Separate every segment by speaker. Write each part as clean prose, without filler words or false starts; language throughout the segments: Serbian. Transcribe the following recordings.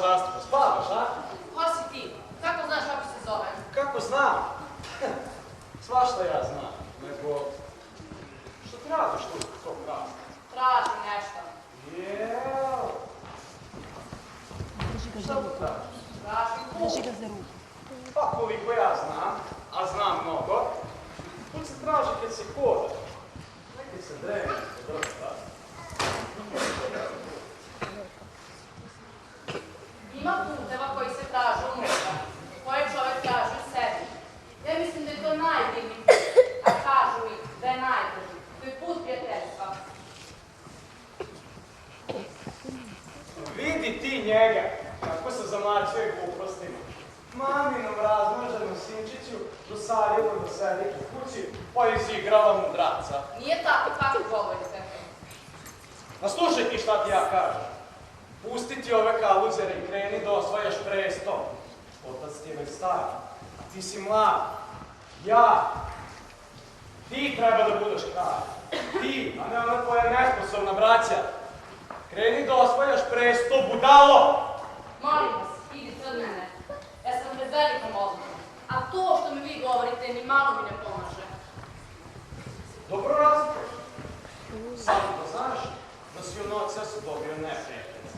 Speaker 1: Rastko, spavaš, a?
Speaker 2: Ko si ti? Kako znaš kako se zovem?
Speaker 1: Kako znam? Svašta ja znam, nego... Što ti radiš tu, tog Rasta?
Speaker 2: Tražim nešto.
Speaker 1: Jel? Šta to tražiš?
Speaker 2: Tražim put.
Speaker 1: Pa koliko ja znam, a znam mnogo, put se traži kad se hoda. Neki se dremi, se drsta.
Speaker 2: Ima puteva koji se traže unutra, koje čovjek traži u sebi. Ja mislim da je to najdivniji put, a kažu mi da je najbolji. To je put prijateljstva.
Speaker 1: Vidi ti njega, kako se zamlačuje glupostima. Maminom razmaženom sinčiću dosadilo da sedi u kući, pa izigrava mudraca.
Speaker 2: Nije tako kako govorite.
Speaker 1: A slušaj ti šta ti ja kažem. Pusti ti ove kaluzere i kreni da osvajaš presto. Otac ti je već star, a ti si mlad. Ja. Ti treba da budeš kralj. Ti, a ne ona tvoja nesposobna braća. Kreni da osvajaš presto, budalo!
Speaker 2: Molim vas, idite od mene. Ja sam pred velikom odmorom. A to što mi vi govorite ni malo mi ne pomaže.
Speaker 1: Dobro razpor. Samo da znaš da si od oca dobio neprijatelja.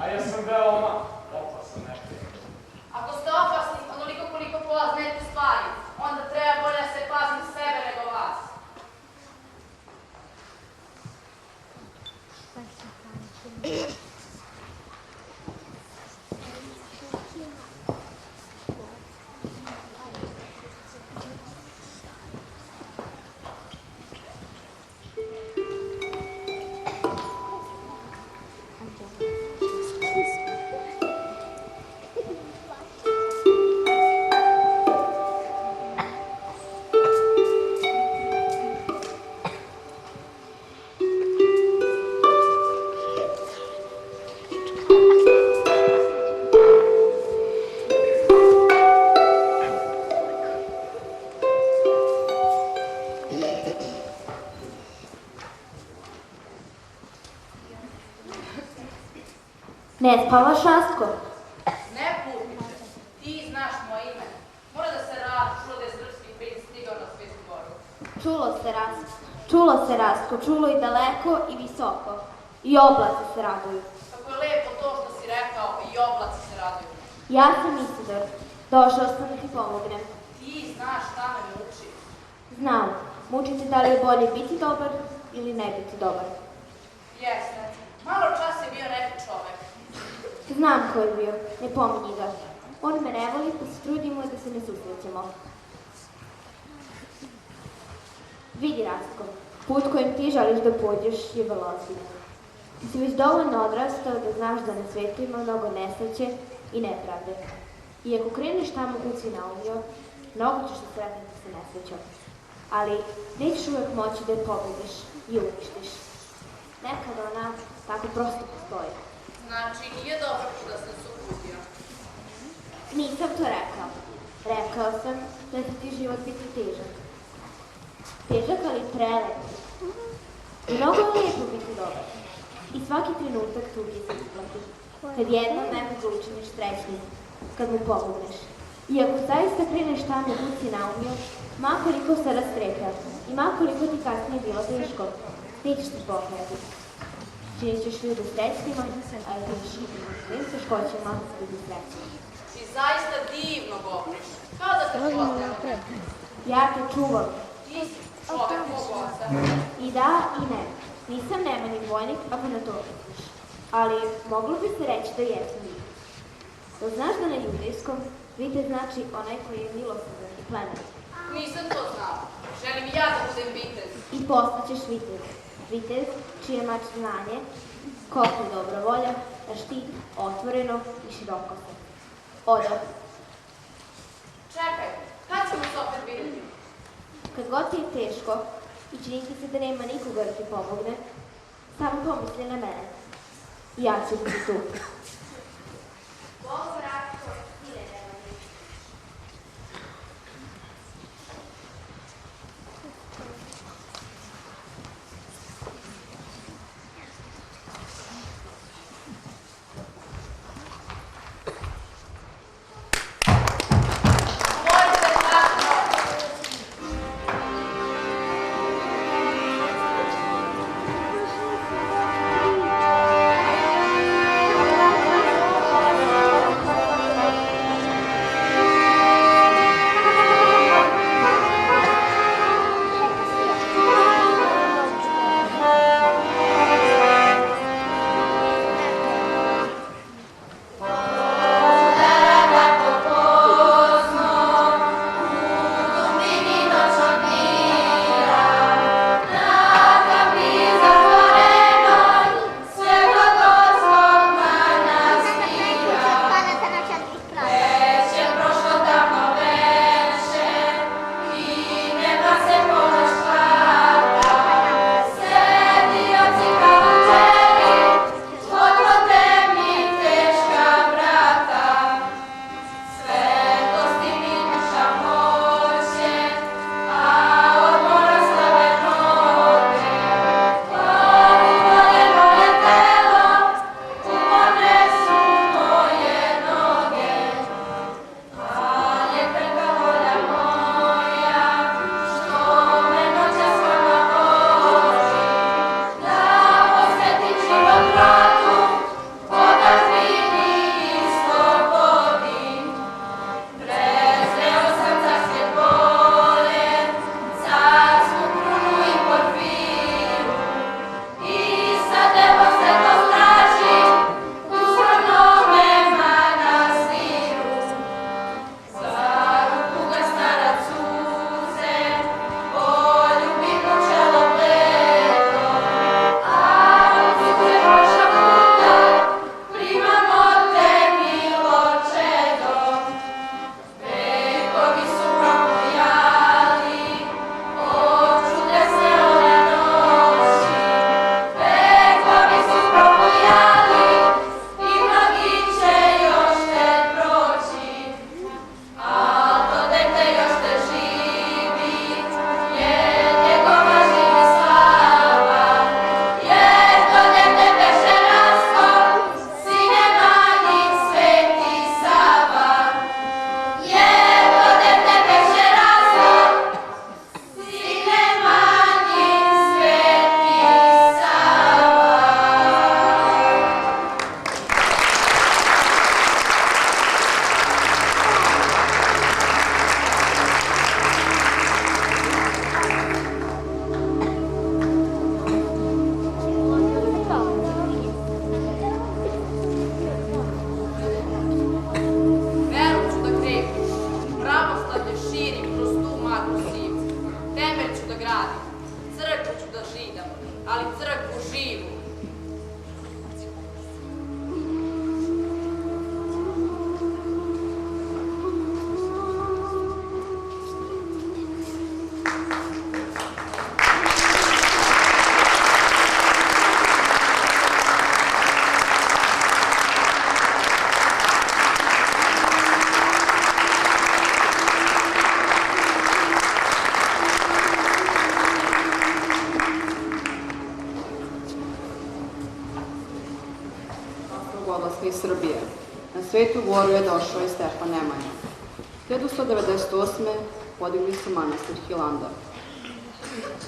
Speaker 1: A ja sam veoma opasan neprijatelj.
Speaker 2: Ako ste opasni onoliko koliko poznajete stvari, onda treba bolje da se pazim sebe nego vas.
Speaker 3: Ne spavaš, Rastko?
Speaker 2: Ne putniče, ti znaš moje ime. Mora da se radi, čulo da je srpski princ stigao na Svetu goru.
Speaker 3: Čulo se, Rastko, čulo i daleko i visoko. I oblaci se raduju.
Speaker 2: Kako je lepo to što si rekao, i oblaci se raduju.
Speaker 3: Ja sam Isidor. Došao sam da ti pomognem.
Speaker 2: Ti znaš šta me muči.
Speaker 3: Znam, muči te da li je bolje biti dobar ili ne biti dobar.
Speaker 2: Jeste, malo čas je bio neki čovek.
Speaker 3: Znam ko je bio, ne pominji ga. On me ne voli, pa se trudimo da se ne susrećemo. Vidi, Rastko, put kojim ti želiš da pođeš je vrlo ozbiljan. Ti si već dovoljno odrastao da znaš da na svetu ima mnogo nesreće i nepravde. I ako kreneš tamo kuci na umio, mnogo ćeš se sretati sa nesrećom. Ali nećeš uvek moći da je pobediš i uništiš. Nekada ona tako prosto postoji.
Speaker 2: Znači, nije dobro da sam se uputio.
Speaker 3: Nisam to rekao. Rekao sam da će ti život biti težak. Težak, ali prelep. Mnogo je lepo biti dobar. I svaki trenutak tugi se isplati. Kad jednom nekoga učiniš srećnim, kad mu pomogneš. I ako zaista kreneš tamo kuci naumio, makoliko se rastrepa i makoliko ti kasnije bilo teško, nećeš se pokajati. Činit ćeš ljude srećnima, a ćeš svim teškoćama ljudi srećni.
Speaker 2: Ti zaista divno govoriš. Kao da te poznam.
Speaker 3: Ja te čuvam.
Speaker 2: Ti si čovek mog oca.
Speaker 3: I da i ne. Nisam Nemanji vojnik, ako na to misliš. Ali moglo bi se reći da jesam vitez. Da znaš da na judejskom vitez znači onaj koji je milostivan i plemen.
Speaker 2: Nisam to znao. Želim i ja da budem vitez.
Speaker 3: I postaćeš vitez. Vitez čije mač znanje, koliko dobra volja, a štit otvoreno i široko se. Odo.
Speaker 2: Čekaj, kad ćemo se opet vidjeti?
Speaker 3: Kad god ti je teško i čini ti se da nema nikoga da ti pomogne, samo pomisli na mene. I ja ću biti tu. Bog Rastko, sile Nemanji.
Speaker 2: radim. Crkvu ću da židam, ali crkvu živu.
Speaker 4: Iz Srbije. Na Svetu Goru je došao i Stefan Nemanja. 1198. podigli su manastir Hilandar.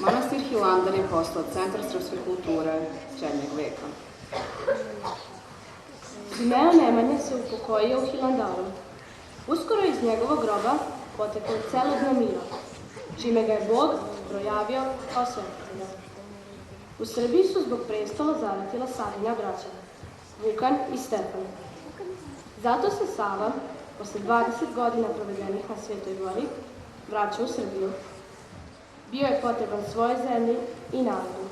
Speaker 4: Manastir Hilandar je postao centar srpske kulture srednjeg veka.
Speaker 5: Simeon Nemanja se upokojio u Hilandaru. Uskoro iz njegovog groba poteklo celo znamiro, čime ga je Bog projavio kao svetitelja. U Srbiji su zbog prestola zaratila Savina braća, Vukan i Stefan. Zato se Sava, posle 20 godina provedenih na Svetoj Gori, vraća u Srbiju. Bio je potreban svoje zemlji i narodu.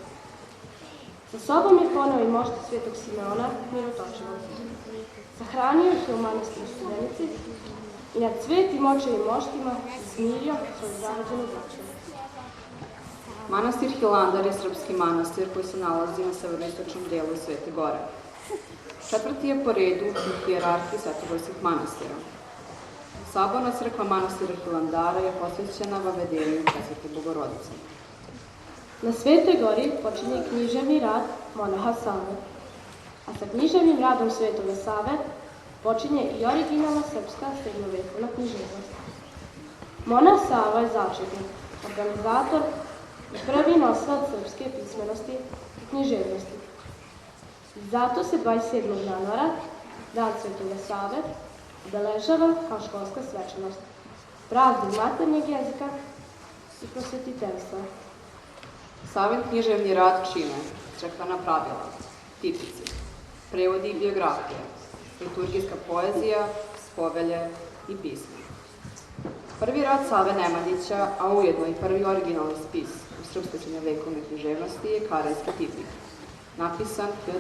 Speaker 5: Sa sobom je poneo i mošta Svetog Simeona Mirotočivog. Sahranio ih je u manastiru Studenici i nad svetim očevim moštima smirio svoju zarađenu braću.
Speaker 4: Manastir Hilandar je srpski manastir koji se nalazi na severoistočnom delu Svete Gore. Četvrti je po redu u hijerarhiji svetogorskih manastira. Saborna crkva manastira Hilandara je posvećena Vavedenju Presvete Bogorodice.
Speaker 5: Na Svetoj Gori počinje književni rad monaha Save, a sa književnim radom Svetoga Save počinje i originalna srpska srednjovekovna književnost. Monah Sava je začetnik, organizator i prvi nosilac srpske pismenosti i književnosti. Zato se 27. januara, dan Svetoga Save, obeležava kao školska svečanost, praznik maternjeg jezika i prosvetiteljstva.
Speaker 4: Savin književni rad čine crkvena pravila, tipici, prevodi i biografije, liturgijska poezija, spovelje i pisme. Prvi rad Save Nemanjića, a ujedno i prvi originalni spis u srpskoj srednjovekovnoj književnosti je Karejski tipik, napisan 1199.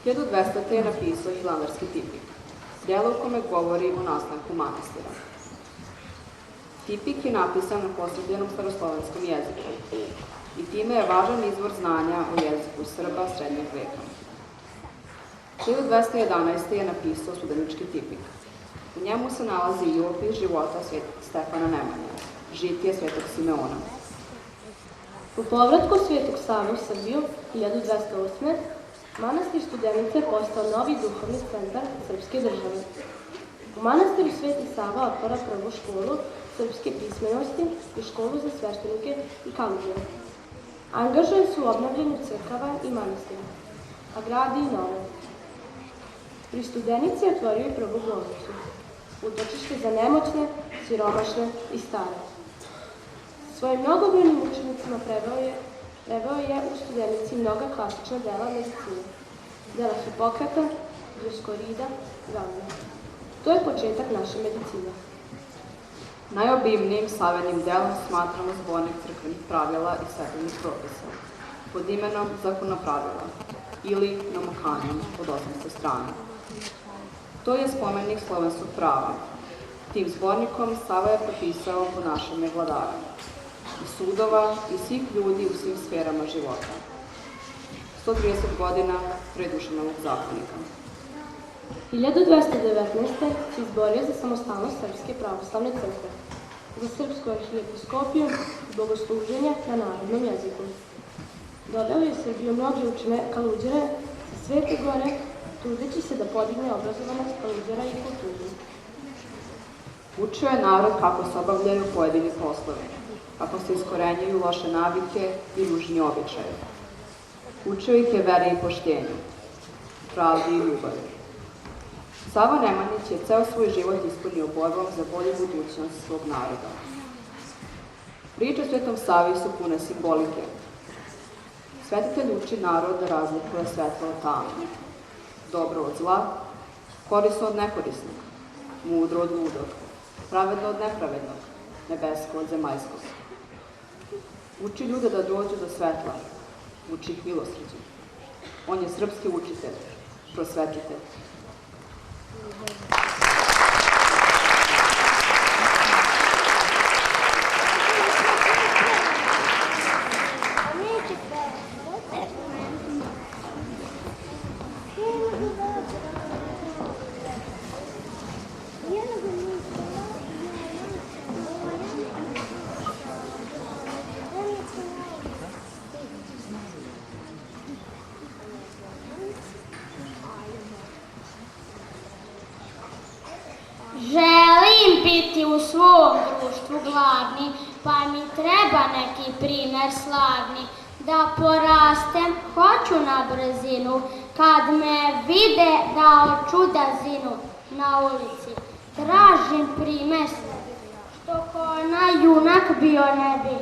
Speaker 4: 1200. je napisao Hilandarski tipik, djelo u kome govori o nastanku manastira. Tipik je napisan na posrebljenom staroslovenskom jeziku i time je važan izvor znanja o jeziku Srba srednjeg veka. 1211. je napisao Studenički tipik. U njemu se nalazi i opis života Stefana Nemanje, žitije Svetog Simeona.
Speaker 5: Po povratku Svetog Save u Srbiju 1208. manastir Studenice je postao novi duhovni centar srpske države. U manastiru Sveti Sava otvara prvu školu srpske pismenosti i školu za sveštenike i kaludije. Angažuje se u obnavljanju crkava i manastira, a gradi i nove. Pri Studenici je otvorio i prvu bolnicu, utočište za nemoćne, siromašne i stare. Svojim mnogobrojnim učenicima preveo je u Studenici mnoga klasična dela medicine, dela Hipokrata, Dioskorida, Galena. To je početak naše medicine.
Speaker 4: Najobimnijim savenim delom smatramo zbornik crkvenih pravila i svetovnih propisa, pod imenom Zakonopravila ili Nomokanon od 800 strana. To je spomenik slovenskog prava. Tim zbornikom Sava je propisao ponašanje vladara, i sudova i svih ljudi u svim sferama života. 130 godina pre Dušanovog zakonika.
Speaker 5: 1219. se izborio za samostalnost Srpske pravoslavne crkve, za srpsku arhijepiskopiju i bogosluženje na narodnom jeziku. Doveo je Srbiju mnoge učene kaluđere sa Svete Gore, trudeći se da podigne obrazovanost kaluđera i kulturu.
Speaker 4: Učio je narod kako se obavljaju pojedini poslovi, kako se iskorenjuju loše navike i ružni običaje. Učio ih je veri i poštenju, pravdi i ljubavi. Sava Nemanjić je ceo svoj život ispunio borbom za bolju budućnost svog naroda. Priče o Svetom Savi su pune simbolike. Svetitelj uči narod da razlikuje svetlo od tame, dobro od zla, korisno od nekorisnog, mudro od ludog, pravedno od nepravednog, nebesko od zemaljskog. Uči ljude da dođu do svetla, uči ih milosrđu. On je srpski učitelj, prosvetitelj.
Speaker 6: Želim biti u svom društvu gladni, pa mi treba neki primer slavni. Da porastem, hoću na brzinu, kad me vide da od čuda zinu na ulici. Tražim primer, što ko onaj junak bio ne bi.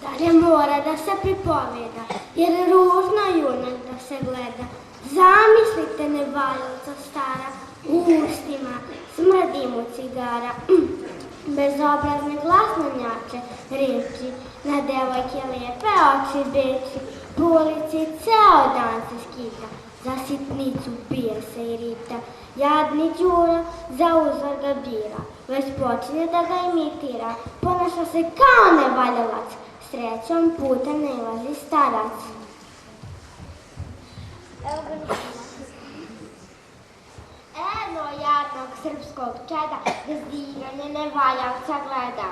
Speaker 6: Dalje mora da se pripoveda, jer ružno junak da se gleda. Zamislite nevaljivca stara, u ustima smrdi mu cigara. Bezobrazne glasnonjače reči, na devojke lepe oči beči. Po ulici ceo dan se skita, za sitnicu pije se i rita. Jadni Đuro za uzor ga bira, već počinje da ga imitira. Ponaša se kao nevaljalac, srećom putem ne ilazi starac. Eno jadnog srpskog čeda, bez diranje nevaljavca gleda.